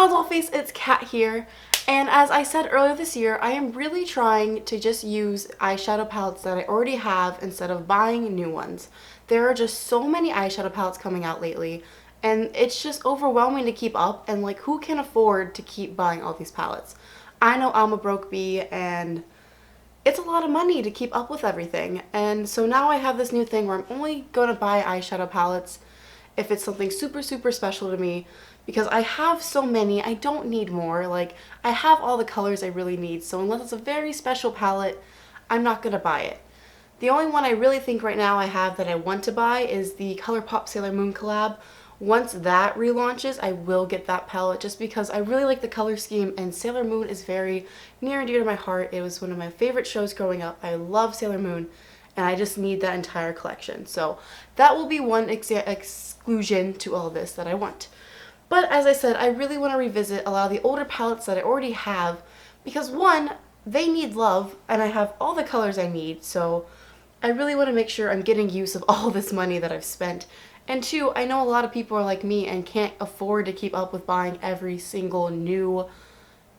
Hello Dollface, it's Kat here, and as I said earlier this year, I am really trying to just use eyeshadow palettes that I already have instead of buying new ones. There are just so many eyeshadow palettes coming out lately, and it's just overwhelming to keep up, and like, who can afford to keep buying all these palettes? I know I'm a broke bee, and it's a lot of money to keep up with everything, and so now I have this new thing where I'm only going to buy eyeshadow palettes if it's something super special to me, because I have so many, I don't need more. Like, I have all the colors I really need, so unless it's a very special palette, I'm not gonna buy it. The only one I really think right now I have that I want to buy is the ColourPop Sailor Moon collab. Once that relaunches, I will get that palette just because I really like the color scheme, and Sailor Moon is very near and dear to my heart. It was one of my favorite shows growing up. I love Sailor Moon, and I just need that entire collection. So that will be one exclusion to all this that I want. But as I said, I really want to revisit a lot of the older palettes that I already have because one, they need love and I have all the colors I need, so I really want to make sure I'm getting use of all this money that I've spent. And two, I know a lot of people are like me and can't afford to keep up with buying every single new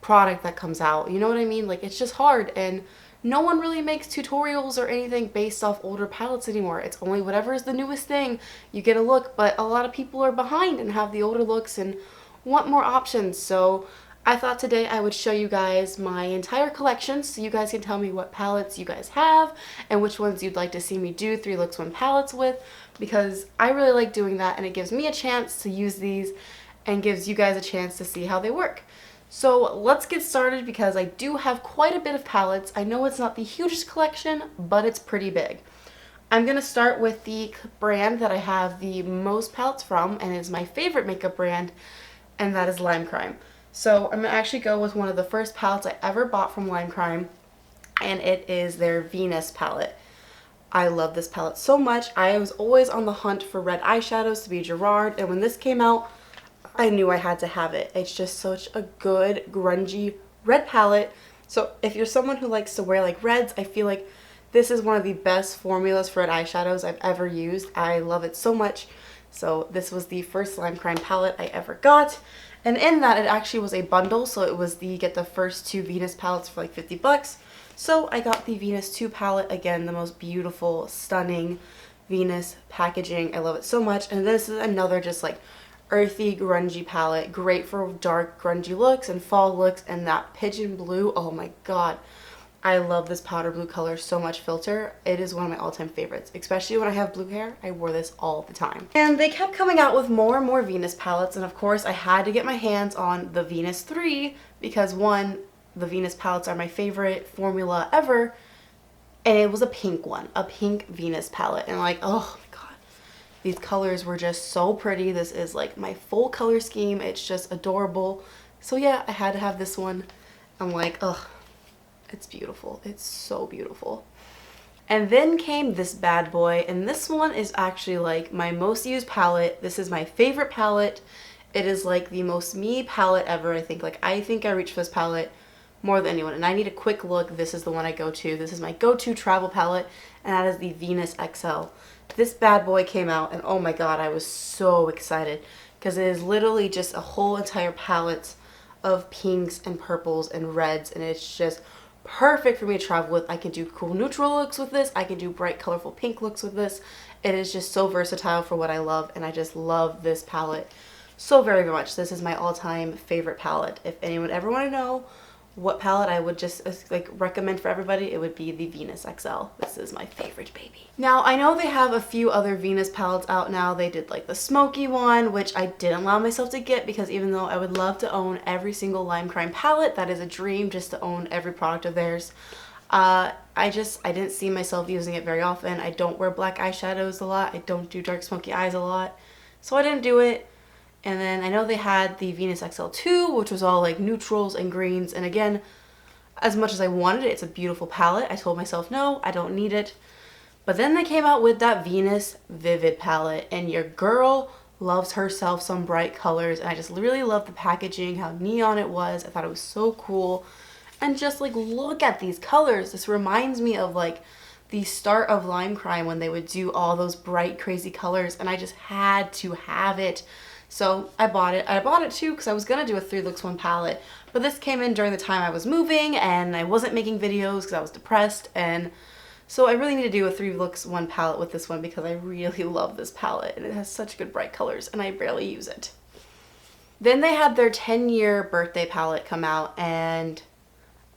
product that comes out. You know what I mean? Like, it's just hard, and no one really makes tutorials or anything based off older palettes anymore. It's only whatever is the newest thing, you get a look, but a lot of people are behind and have the older looks and want more options. So I thought today I would show you guys my entire collection so you guys can tell me what palettes you guys have and which ones you'd like to see me do 3 looks 1 palettes with, because I really like doing that and it gives me a chance to use these and gives you guys a chance to see how they work. So let's get started because I do have quite a bit of palettes. I know it's not the hugest collection, but it's pretty big. I'm going to start with the brand that I have the most palettes from, and is my favorite makeup brand, and that is Lime Crime. So I'm going to actually go with one of the first palettes I ever bought from Lime Crime, and it is their Venus palette. I love this palette so much. I was always on the hunt for red eyeshadows to be Gerard, and when this came out, I knew I had to have it. It's just such a good, grungy red palette. So if you're someone who likes to wear like reds, I feel like this is one of the best formulas for red eyeshadows I've ever used. I love it so much. So this was the first Lime Crime palette I ever got. And in that, it actually was a bundle. So it was the get the first 2 Venus palettes for like 50 bucks. So I got the Venus 2 palette. Again, the most beautiful, stunning Venus packaging. I love it so much. And this is another just like earthy, grungy palette. Great for dark, grungy looks and fall looks. And that pigeon blue, oh my god. I love this powder blue color so much filter. It is one of my all-time favorites. Especially when I have blue hair, I wore this all the time. And they kept coming out with more and more Venus palettes. And of course, I had to get my hands on the Venus 3 because one, the Venus palettes are my favorite formula ever. And it was a pink one. A pink Venus palette. And like, oh, these colors were just so pretty. This is like my full color scheme. It's just adorable. So yeah, I had to have this one. I'm like, ugh, it's beautiful. It's so beautiful. And then came this bad boy, and this one is actually like my most used palette. This is my favorite palette. It is like the most me palette ever. I think I reach for this palette more than anyone. And I need a quick look. This is the one I go to. This is my go-to travel palette, and that is the Venus XL. This bad boy came out, and oh my god, I was so excited because it is literally just a whole entire palette of pinks and purples and reds, and it's just perfect for me to travel with. I can do cool neutral looks with this. I can do bright colorful pink looks with this. It is just so versatile for what I love, and I just love this palette so very much. This is my all-time favorite palette. If anyone ever want to know what palette I would just like recommend for everybody, it would be the Venus XL. This is my favorite baby. Now, I know they have a few other Venus palettes out now. They did like the smoky one, which I didn't allow myself to get because even though I would love to own every single Lime Crime palette, that is a dream just to own every product of theirs. I didn't see myself using it very often. I don't wear black eyeshadows a lot. I don't do dark smoky eyes a lot. So I didn't do it. And then I know they had the Venus XL2, which was all like neutrals and greens. And again, as much as I wanted it, it's a beautiful palette. I told myself, no, I don't need it. But then they came out with that Venus Vivid palette. And your girl loves herself some bright colors. And I just really love the packaging, how neon it was. I thought it was so cool. And just like, look at these colors. This reminds me of like the start of Lime Crime when they would do all those bright, crazy colors. And I just had to have it. So I bought it. I bought it too because I was going to do a 3 looks 1 palette, but this came in during the time I was moving and I wasn't making videos because I was depressed, and so I really need to do a 3 looks 1 palette with this one because I really love this palette and it has such good bright colors and I barely use it. Then they had their 10-year birthday palette come out and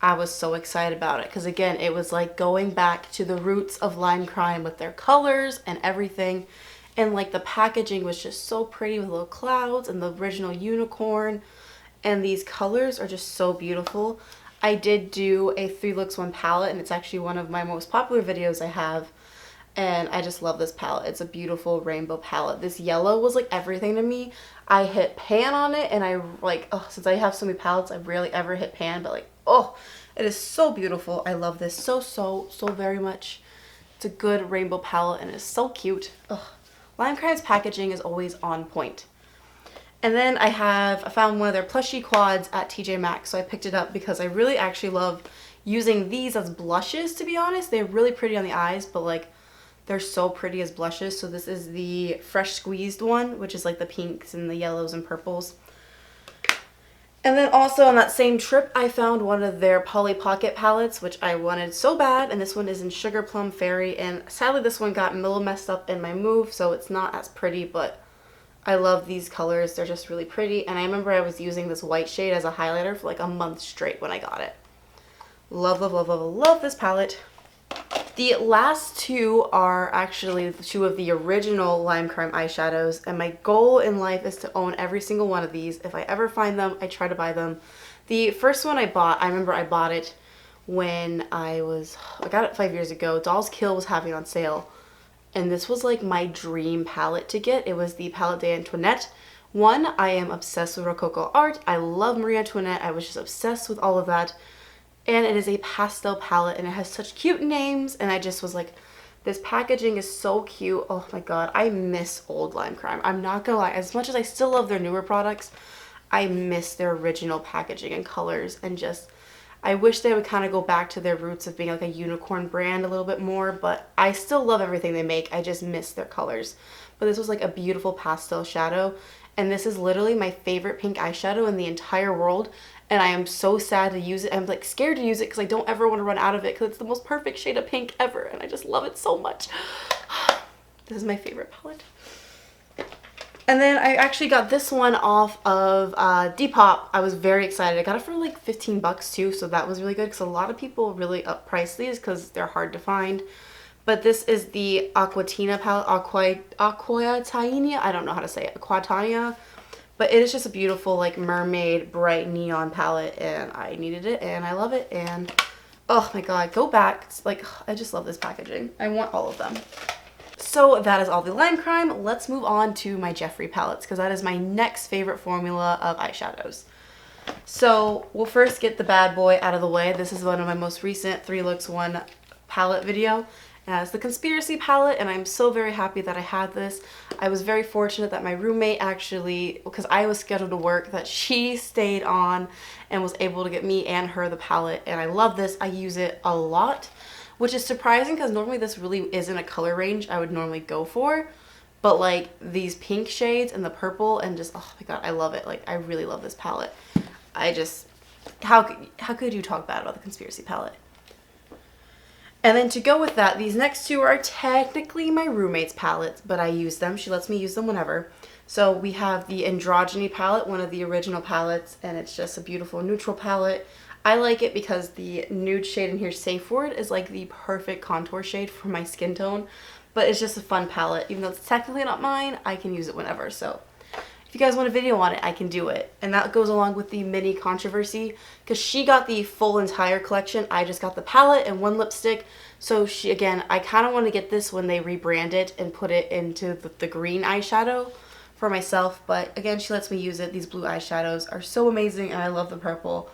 I was so excited about it because again, it was like going back to the roots of Lime Crime with their colors and everything. And like the packaging was just so pretty with little clouds and the original unicorn. And these colors are just so beautiful. I did do a 3 looks 1 palette and it's actually one of my most popular videos I have. And I just love this palette. It's a beautiful rainbow palette. This yellow was like everything to me. I hit pan on it and I like, oh, since I have so many palettes, I rarely ever hit pan, but like, oh, it is so beautiful. I love this so very much. It's a good rainbow palette and it's so cute. Ugh. Lime Crime's packaging is always on point. And then I found one of their plushie quads at TJ Maxx, so I picked it up because I really actually love using these as blushes, to be honest. They're really pretty on the eyes, but like they're so pretty as blushes. So this is the Fresh Squeezed one, which is like the pinks and the yellows and purples. And then also on that same trip, I found one of their Polly Pocket palettes, which I wanted so bad. And this one is in Sugar Plum Fairy. And sadly, this one got a little messed up in my move, so it's not as pretty. But I love these colors. They're just really pretty. And I remember I was using this white shade as a highlighter for like a month straight when I got it. Love, love, love, love, love this palette. The last 2 are actually 2 of the original Lime Crime eyeshadows, and my goal in life is to own every single one of these. If I ever find them, I try to buy them. The first one I bought, I remember I bought it when I got it 5 years ago. Doll's Kill was having on sale, and this was like my dream palette to get. It was the Palette d'Antoinette one. I am obsessed with Rococo art. I love Marie Antoinette. I was just obsessed with all of that. And it is a pastel palette and it has such cute names, and I just was like, this packaging is so cute. Oh my god, I miss old Lime Crime. I'm not gonna lie, as much as I still love their newer products, I miss their original packaging and colors, and just I wish they would kind of go back to their roots of being like a unicorn brand a little bit more, but I still love everything they make. I just miss their colors. But this was like a beautiful pastel shadow, and this is literally my favorite pink eyeshadow in the entire world. And I am so sad to use it. I'm like scared to use it because I don't ever want to run out of it because it's the most perfect shade of pink ever. And I just love it so much. This is my favorite palette. And then I actually got this one off of Depop. I was very excited. I got it for like 15 bucks too. So that was really good because a lot of people really upprice these because they're hard to find. But this is the Aquatina palette. Aquatania. I don't know how to say it. Aquatania. But it is just a beautiful like mermaid bright neon palette, and I needed it and I love it, and oh my god, go back. It's like, I just love this packaging. I want all of them. So that is all the Lime Crime. Let's move on to my Jeffree palettes because that is my next favorite formula of eyeshadows. So we'll first get the bad boy out of the way. This is one of my most recent 3 looks 1 palette video. It's the Conspiracy palette, and I'm so very happy that I had this. I was very fortunate that my roommate actually, because I was scheduled to work, that she stayed on and was able to get me and her the palette, and I love this. I use it a lot, which is surprising because normally this really isn't a color range I would normally go for, but like these pink shades and the purple and just, oh my god, I love it. Like, I really love this palette. I just, how could you talk bad about the Conspiracy palette? And then to go with that, these next 2 are technically my roommate's palettes, but I use them. She lets me use them whenever. So we have the Androgyny palette, one of the original palettes, and it's just a beautiful neutral palette. I like it because the nude shade in here, Safe Word, is like the perfect contour shade for my skin tone. But it's just a fun palette. Even though it's technically not mine, I can use it whenever. So if you guys want a video on it, I can do it. And that goes along with the mini controversy because she got the full entire collection. I just got the palette and 1 lipstick. So she, again, I kind of want to get this when they rebrand it and put it into the green eyeshadow for myself. But again, she lets me use it. These blue eyeshadows are so amazing, and I love the purple.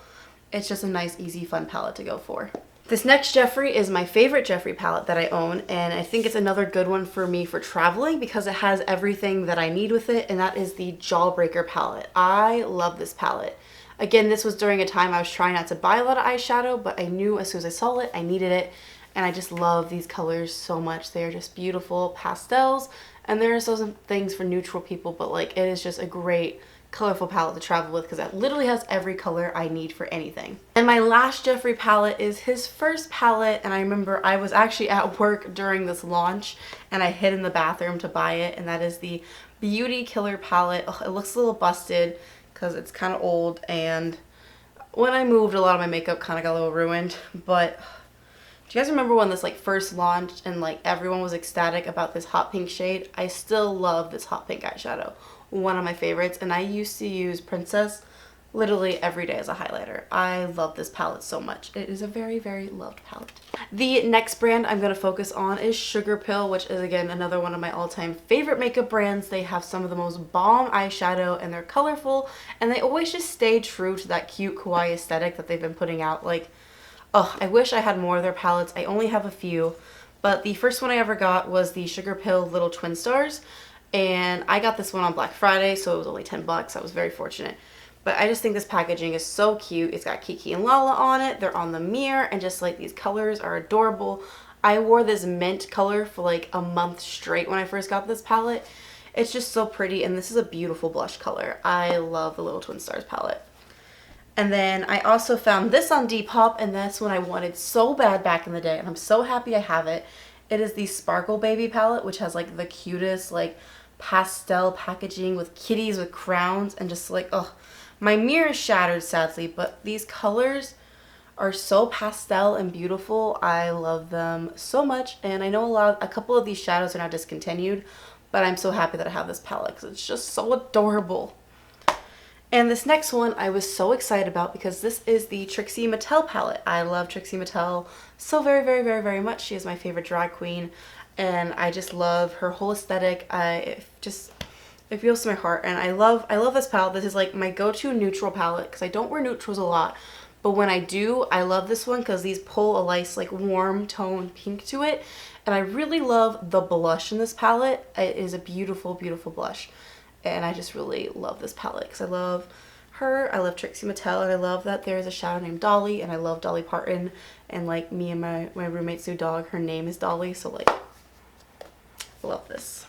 It's just a nice, easy, fun palette to go for. This next Jeffree is my favorite Jeffree palette that I own, and I think it's another good one for me for traveling because it has everything that I need with it, and that is the Jawbreaker palette. I love this palette. Again, this was during a time I was trying not to buy a lot of eyeshadow, but I knew as soon as I saw it, I needed it, and I just love these colors so much. They are just beautiful pastels, And there are some things for neutral people, but like it is just a great colorful palette to travel with because it literally has every color I need for anything. And my last Jeffree palette is his first palette, and I remember I was actually at work during this launch and I hid in the bathroom to buy it, and that is the Beauty Killer palette. Ugh, it looks a little busted because it's kind of old, and when I moved a lot of my makeup kind of got a little ruined. But do you guys remember when this like first launched and like everyone was ecstatic about this hot pink shade? I still love this hot pink eyeshadow. One of my favorites, and I used to use Princess literally every day as a highlighter. I love this palette so much. It is a very, very loved palette. The next brand I'm going to focus on is Sugar Pill, which is again another one of my all-time favorite makeup brands. They have some of the most bomb eyeshadow and they're colorful, and they always just stay true to that cute kawaii aesthetic that they've been putting out. Like, oh, I wish I had more of their palettes. I only have a few, but the first one I ever got was the Sugar Pill Little Twin Stars. And I got this one on Black Friday, so it was only 10 bucks. I was very fortunate. But I just think this packaging is so cute. It's got Kiki and Lala on it. They're on the mirror, and just like these colors are adorable. I wore this mint color for like a month straight when I first got this palette. It's just so pretty, and this is a beautiful blush color. I love the Little Twin Stars palette. And then I also found this on Depop, and that's one I wanted so bad back in the day, and I'm so happy I have it. It is the Sparkle Baby palette, which has like the cutest like pastel packaging with kitties with crowns, and just like, oh, my mirror is shattered sadly, but these colors are so pastel and beautiful. I love them so much, and I know a couple of these shadows are now discontinued, but I'm so happy that I have this palette because it's just so adorable. And this next one I was so excited about because this is the Trixie Mattel palette. I love Trixie Mattel so very, very, very, very much. She is my favorite drag queen, and I just love her whole aesthetic. It feels to my heart, and I love this palette. This is like my go-to neutral palette because I don't wear neutrals a lot, but when I do, I love this one because these pull a nice like warm tone pink to it, and I really love the blush in this palette. It is a beautiful, beautiful blush, and I just really love this palette because I love her. I love Trixie Mattel, and I love that there's a shadow named Dolly, and I love Dolly Parton, and like me and my roommate's new dog, her name is Dolly, so like I love this.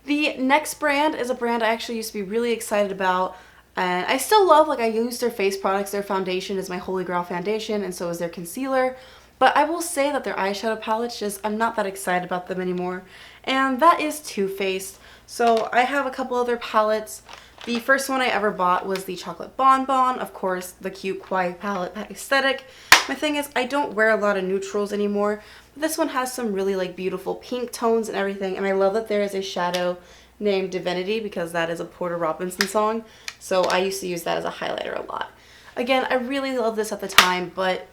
The next brand is a brand I actually used to be really excited about, and I still love. Like, I use their face products. Their foundation is my holy grail foundation, and so is their concealer. But I will say that their eyeshadow palettes, I'm not that excited about them anymore, and that is TwoFace. So I have a couple other palettes. The first one I ever bought was the Chocolate Bonbon, of course, the cute kawaii palette aesthetic. My thing is, I don't wear a lot of neutrals anymore, but this one has some really like beautiful pink tones and everything, and I love that there is a shadow named Divinity because that is a Porter Robinson song, so I used to use that as a highlighter a lot. Again, I really loved this at the time, but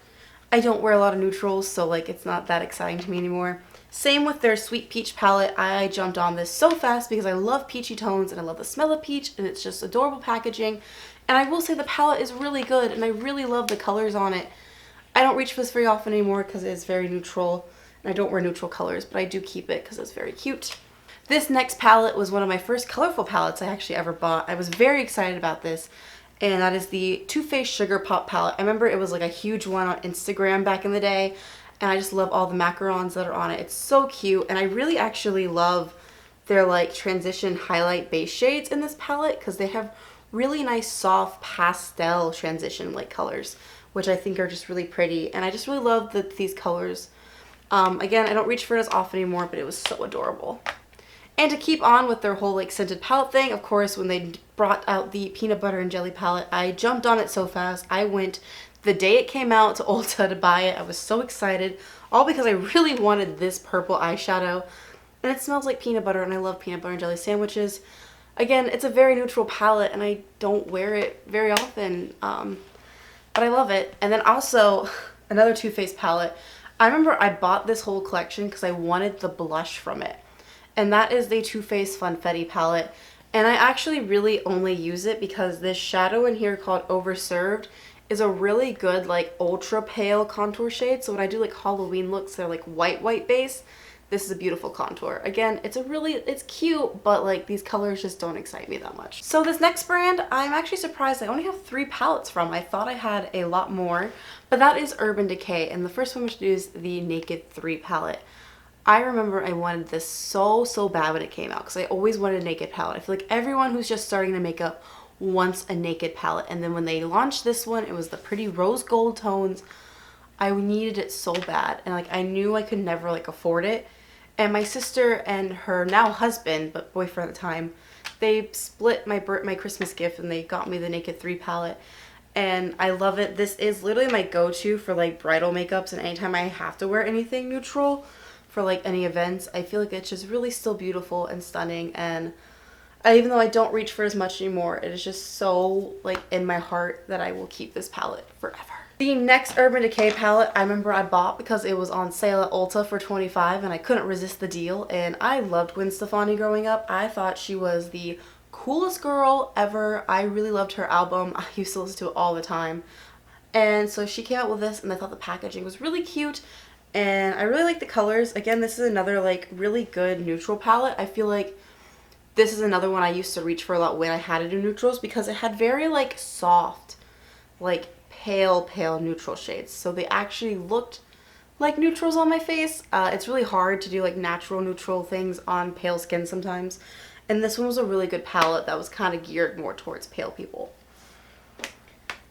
I don't wear a lot of neutrals, so like it's not that exciting to me anymore. Same with their Sweet Peach palette. I jumped on this so fast because I love peachy tones and I love the smell of peach, and it's just adorable packaging. And I will say the palette is really good, and I really love the colors on it. I don't reach for this very often anymore because it's very neutral, and I don't wear neutral colors, but I do keep it because it's very cute. This next palette was one of my first colorful palettes I actually ever bought. I was very excited about this, and that is the Too Faced Sugar Pop palette. I remember it was like a huge one on Instagram back in the day, and I just love all the macarons that are on it. It's so cute, and I really actually love their like transition highlight base shades in this palette because they have really nice soft pastel transition like colors, which I think are just really pretty, and I just really love these colors. Again, I don't reach for it as often anymore, but it was so adorable. And to keep on with their whole like scented palette thing, of course, when they brought out the peanut butter and jelly palette, I jumped on it so fast. I went the day it came out to Ulta to buy it. I was so excited, all because I really wanted this purple eyeshadow, and it smells like peanut butter, and I love peanut butter and jelly sandwiches. Again, it's a very neutral palette, and I don't wear it very often, but I love it. And then also, another Too Faced palette. I remember I bought this whole collection because I wanted the blush from it, and that is the Too Faced Funfetti palette. And I actually really only use it because this shadow in here called Overserved is a really good like ultra pale contour shade. So when I do like Halloween looks, they're like white base. This is a beautiful contour. Again, it's cute, but like these colors just don't excite me that much. So this next brand, I'm actually surprised I only have 3 palettes from. I thought I had a lot more, but that is Urban Decay. And the first one, which is the Naked 3 palette. I remember I wanted this so bad when it came out because I always wanted a naked palette. I feel like everyone who's just starting to makeup wants a naked palette. And then when they launched this one, it was the pretty rose gold tones. I needed it so bad, and like I knew I could never like afford it. And my sister and her now husband, but boyfriend at the time, they split my Christmas gift and they got me the Naked 3 palette. And I love it. This is literally my go-to for like bridal makeups, and anytime I have to wear anything neutral for like any events, I feel like it's just really still beautiful and stunning. And even though I don't reach for as much anymore, it is just so like in my heart that I will keep this palette forever. The NYX Urban Decay palette, I remember I bought because it was on sale at Ulta for $25 and I couldn't resist the deal. And I loved Gwen Stefani growing up. I thought she was the coolest girl ever. I really loved her album. I used to listen to it all the time. And so she came out with this, and I thought the packaging was really cute. And I really like the colors. Again, this is another like really good neutral palette. I feel like this is another one I used to reach for a lot when I had to do neutrals because it had very like soft, like pale neutral shades. So they actually looked like neutrals on my face. It's really hard to do like natural neutral things on pale skin sometimes. And this one was a really good palette that was kind of geared more towards pale people.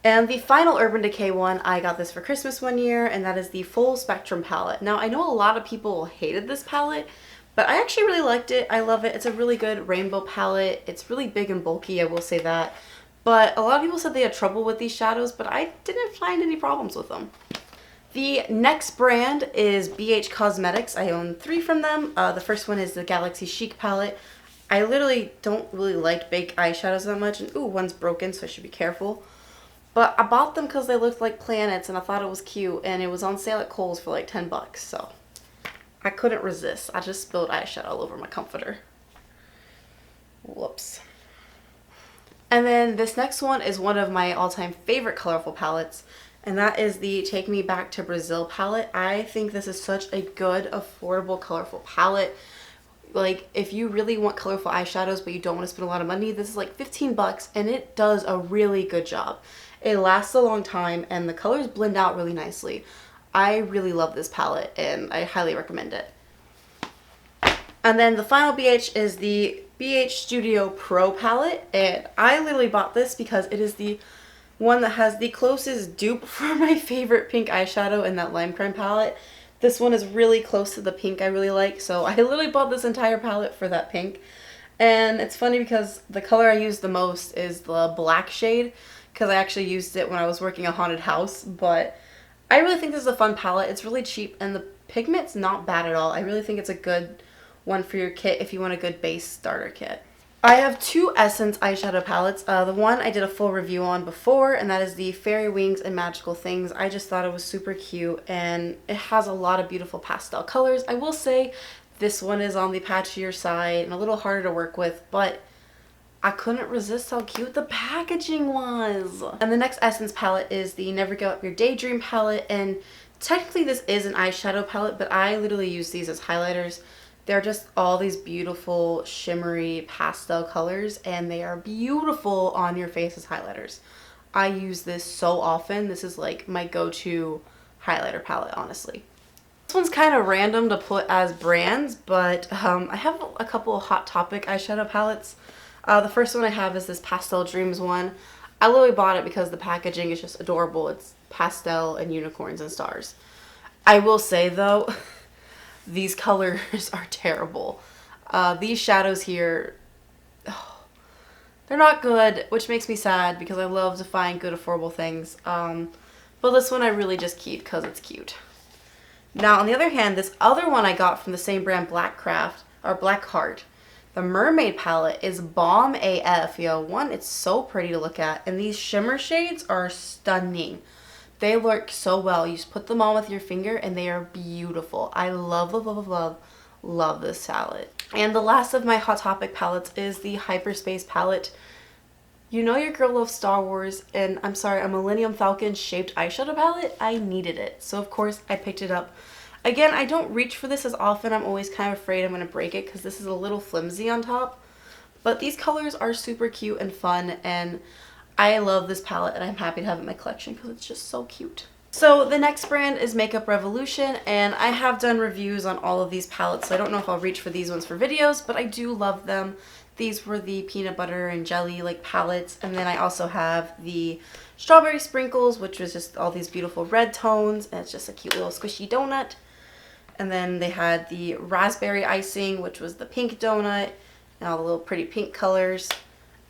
And the final Urban Decay one, I got this for Christmas one year, and that is the Full Spectrum palette. Now, I know a lot of people hated this palette, but I actually really liked it. I love it. It's a really good rainbow palette. It's really big and bulky, I will say that. But a lot of people said they had trouble with these shadows, but I didn't find any problems with them. The next brand is BH Cosmetics. I own 3 from them. The first one is the Galaxy Chic palette. I literally don't really like big eyeshadows that much. And ooh, one's broken, so I should be careful. But I bought them because they looked like planets and I thought it was cute, and it was on sale at Kohl's for like $10, so I couldn't resist. I just spilled eyeshadow all over my comforter. Whoops. And then this next one is one of my all-time favorite colorful palettes, and that is the Take Me Back to Brazil palette. I think this is such a good, affordable, colorful palette. Like, if you really want colorful eyeshadows but you don't want to spend a lot of money, this is like $15 and it does a really good job. It lasts a long time and the colors blend out really nicely. I really love this palette and I highly recommend it. And then the final BH is the BH Studio Pro palette, and I literally bought this because it is the one that has the closest dupe for my favorite pink eyeshadow in that Lime Crime palette. This one is really close to the pink I really like, so I literally bought this entire palette for that pink. And it's funny because the color I use the most is the black shade, because I actually used it when I was working a haunted house. But I really think this is a fun palette. It's really cheap and the pigment's not bad at all. I really think it's a good one for your kit if you want a good base starter kit. I have 2 Essence eyeshadow palettes. The one I did a full review on before, and that is the Fairy Wings and Magical Things. I just thought it was super cute, and it has a lot of beautiful pastel colors. I will say this one is on the patchier side and a little harder to work with, but I couldn't resist how cute the packaging was. And the next Essence palette is the Never Give Up Your Daydream palette, and technically this is an eyeshadow palette, but I literally use these as highlighters. They're just all these beautiful shimmery pastel colors, and they are beautiful on your face as highlighters. I use this so often. This is like my go-to highlighter palette, honestly. This one's kind of random to put as brands, but I have a couple of Hot Topic eyeshadow palettes. The first one I have is this Pastel Dreams one. I literally bought it because the packaging is just adorable. It's pastel and unicorns and stars. I will say though, these colors are terrible. These shadows here, they're not good, which makes me sad because I love to find good affordable things. But this one I really just keep because it's cute. Now on the other hand, this other one I got from the same brand, Blackheart. The Mermaid palette is bomb AF, yo. One, it's so pretty to look at, and these shimmer shades are stunning. They work so well. You just put them on with your finger and they are beautiful. I love this palette. And the last of my Hot Topic palettes is the Hyperspace palette. You know your girl loves Star Wars, and I'm sorry, a Millennium Falcon shaped eyeshadow palette, I needed it. So of course I picked it up. Again, I don't reach for this as often. I'm always kind of afraid I'm going to break it because this is a little flimsy on top. But these colors are super cute and fun, and I love this palette and I'm happy to have it in my collection because it's just so cute. So the next brand is Makeup Revolution, and I have done reviews on all of these palettes, so I don't know if I'll reach for these ones for videos, but I do love them. These were the peanut butter and jelly like palettes, and then I also have the Strawberry Sprinkles, which was just all these beautiful red tones, and it's just a cute little squishy donut. And then they had the Raspberry Icing, which was the pink donut, and all the little pretty pink colors.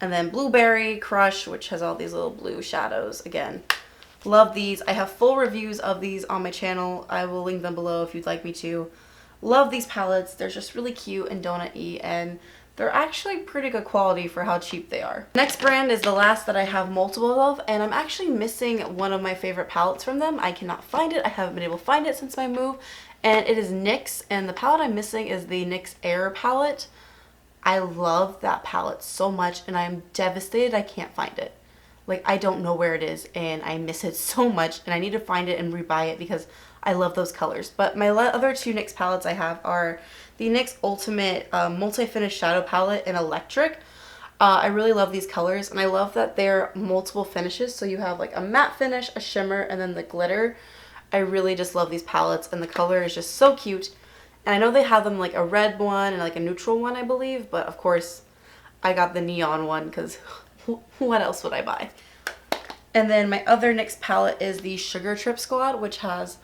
And then Blueberry Crush, which has all these little blue shadows again. Love these. I have full reviews of these on my channel. I will link them below if you'd like me to. Love these palettes. They're just really cute and donut-y, and they're actually pretty good quality for how cheap they are. Next brand is the last that I have multiple of, and I'm actually missing one of my favorite palettes from them. I cannot find it. I haven't been able to find it since my move, and it is NYX, and the palette I'm missing is the NYX Air palette. I love that palette so much, and I'm devastated I can't find it. Like, I don't know where it is, and I miss it so much, and I need to find it and rebuy it because I love those colors. But my other two NYX palettes I have are the NYX Ultimate Multi-Finish Shadow Palette in Electric. I really love these colors, and I love that they're multiple finishes. So you have like a matte finish, a shimmer, and then the glitter. I really just love these palettes, and the color is just so cute. And I know they have them like a red one and like a neutral one, I believe, but of course I got the neon one because what else would I buy? And then my other NYX palette is the Sugar Trip Squad, which has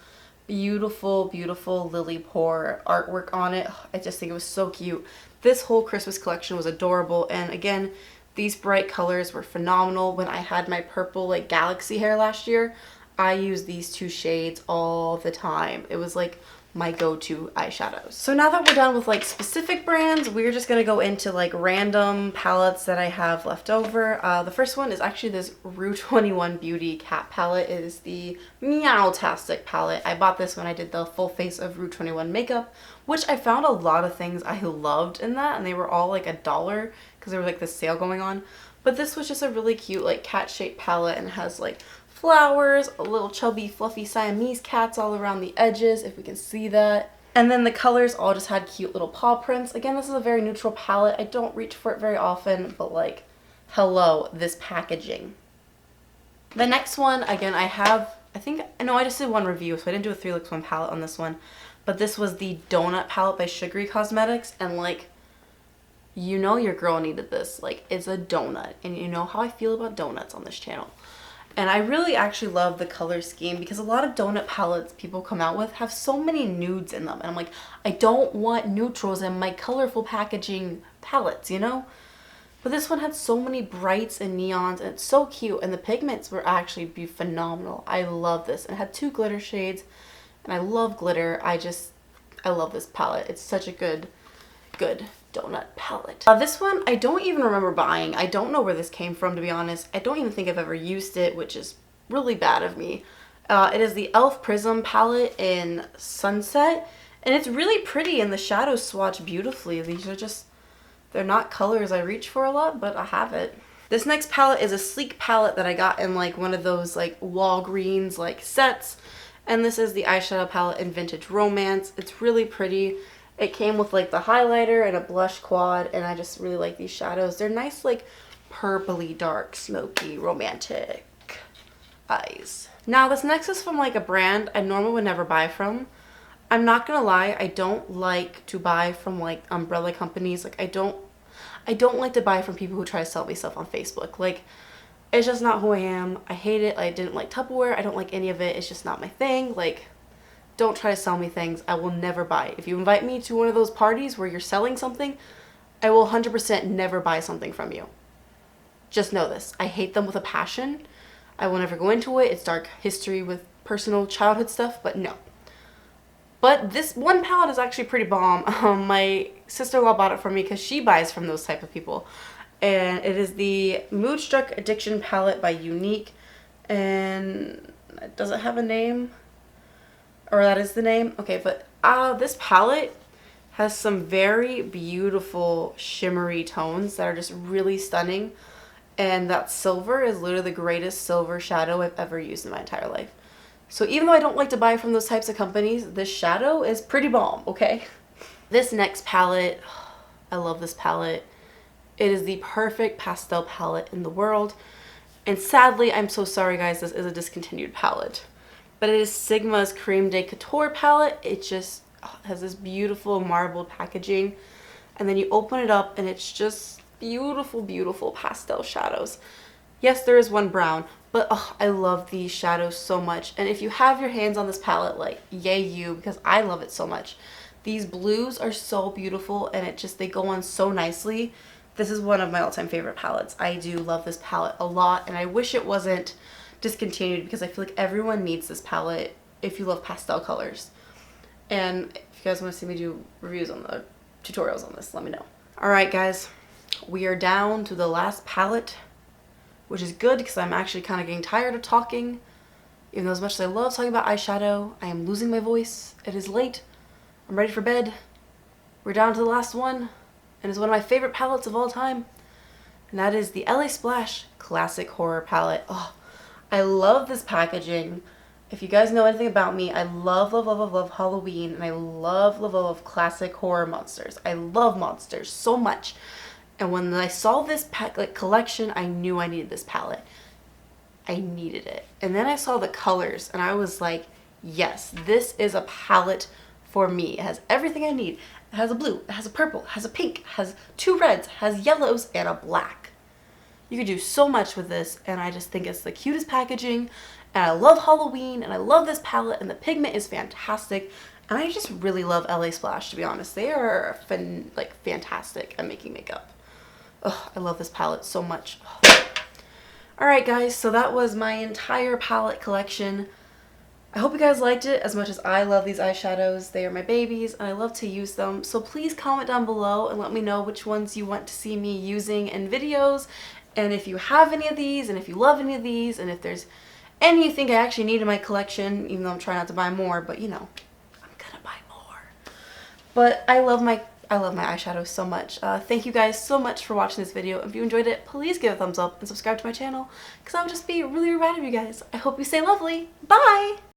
beautiful, beautiful lily pour artwork on it. I just think it was so cute. This whole Christmas collection was adorable, and again, these bright colors were phenomenal. When I had my purple like galaxy hair last year, I used these two shades all the time. It was like my go-to eyeshadows. So now that we're done with like specific brands, we're just gonna go into like random palettes that I have left over. The first one is actually this Rue 21 Beauty Cat palette. It is the Meowtastic palette. I bought this when I did the full face of Rue 21 makeup, which I found a lot of things I loved in that, and they were all like $1 because there was like this sale going on. But this was just a really cute like cat shaped palette, and has like flowers, a little chubby fluffy Siamese cats all around the edges, if we can see that. And then the colors all just had cute little paw prints. Again, this is a very neutral palette. I don't reach for it very often, but like, hello, this packaging. The next one, again, I just did one review, so I didn't do a 3-Looks-1 palette on this one. But this was the Donut palette by Sugary Cosmetics, and like, you know your girl needed this. Like, it's a donut, and you know how I feel about donuts on this channel. And I really actually love the color scheme, because a lot of donut palettes people come out with have so many nudes in them. And I'm like, I don't want neutrals in my colorful packaging palettes, you know? But this one had so many brights and neons, and it's so cute. And the pigments were actually phenomenal. I love this. It had 2 glitter shades, and I love glitter. I love this palette. It's such a good donut palette. This one I don't even remember buying. I don't know where this came from, to be honest. I don't even think I've ever used it, which is really bad of me. It is the e.l.f. Prism palette in Sunset, and it's really pretty, and the shadows swatch beautifully. These are just, they're not colors I reach for a lot, but I have it. This next palette is a sleek palette that I got in like one of those like Walgreens like sets, and this is the eyeshadow palette in Vintage Romance. It's really pretty. It came with like the highlighter and a blush quad, and I just really like these shadows. They're nice, like purpley, dark, smoky, romantic eyes. Now this next is from like a brand I normally would never buy from. I'm not gonna lie, I don't like to buy from like umbrella companies. Like I don't like to buy from people who try to sell me stuff on Facebook. Like, it's just not who I am. I hate it. I didn't like Tupperware. I don't like any of it. It's just not my thing. Like, don't try to sell me things. I will never buy. If you invite me to one of those parties where you're selling something, I will 100% never buy something from you. Just know this. I hate them with a passion. I will never go into it. It's dark history with personal childhood stuff, but no. But this one palette is actually pretty bomb. My sister-in-law bought it for me because she buys from those type of people. And it is the Moodstruck Addiction palette by Unique. And does it have a name? Or that is the name? Okay, but this palette has some very beautiful shimmery tones that are just really stunning. And that silver is literally the greatest silver shadow I've ever used in my entire life. So even though I don't like to buy from those types of companies, this shadow is pretty bomb, okay? This next palette, I love this palette. It is the perfect pastel palette in the world. And sadly, I'm so sorry guys, this is a discontinued palette. but it is Sigma's Cream de Couture palette. It just has this beautiful marbled packaging, and then you open it up and it's just beautiful, beautiful pastel shadows. Yes, there is one brown, but I love these shadows so much. And if you have your hands on this palette, like, yay you, because I love it so much. These blues are so beautiful, and they go on so nicely. This is one of my all-time favorite palettes. I do love this palette a lot, and I wish it wasn't discontinued because I feel like everyone needs this palette if you love pastel colors. And if you guys want to see me do reviews on the tutorials on this, let me know. Alright guys, we are down to the last palette, which is good because I'm actually kind of getting tired of talking. Even though as much as I love talking about eyeshadow, I am losing my voice. It is late. I'm ready for bed. We're down to the last one, and it's one of my favorite palettes of all time. And that is the LA Splash Classic Horror Palette. Oh, I love this packaging. If you guys know anything about me, I love, love, love, love, love Halloween, and I love, love, love classic horror monsters. I love monsters so much. And when I saw this collection, I knew I needed this palette. I needed it. And then I saw the colors, and I was like, yes, this is a palette for me. It has everything I need. It has a blue, it has a purple, it has a pink, it has 2 reds, it has yellows, and a black. You could do so much with this, and I just think it's the cutest packaging, and I love Halloween, and I love this palette, and the pigment is fantastic, and I just really love LA Splash, to be honest. They are fantastic at making makeup. Ugh, I love this palette so much. Alright guys, so that was my entire palette collection. I hope you guys liked it as much as I love these eyeshadows. They are my babies and I love to use them. So please comment down below and let me know which ones you want to see me using in videos. And if you have any of these, and if you love any of these, and if there's any you think I actually need in my collection, even though I'm trying not to buy more, but you know, I'm gonna buy more. But I love my eyeshadows so much. Thank you guys so much for watching this video. If you enjoyed it, please give it a thumbs up and subscribe to my channel because I would just be really, really proud of you guys. I hope you stay lovely. Bye!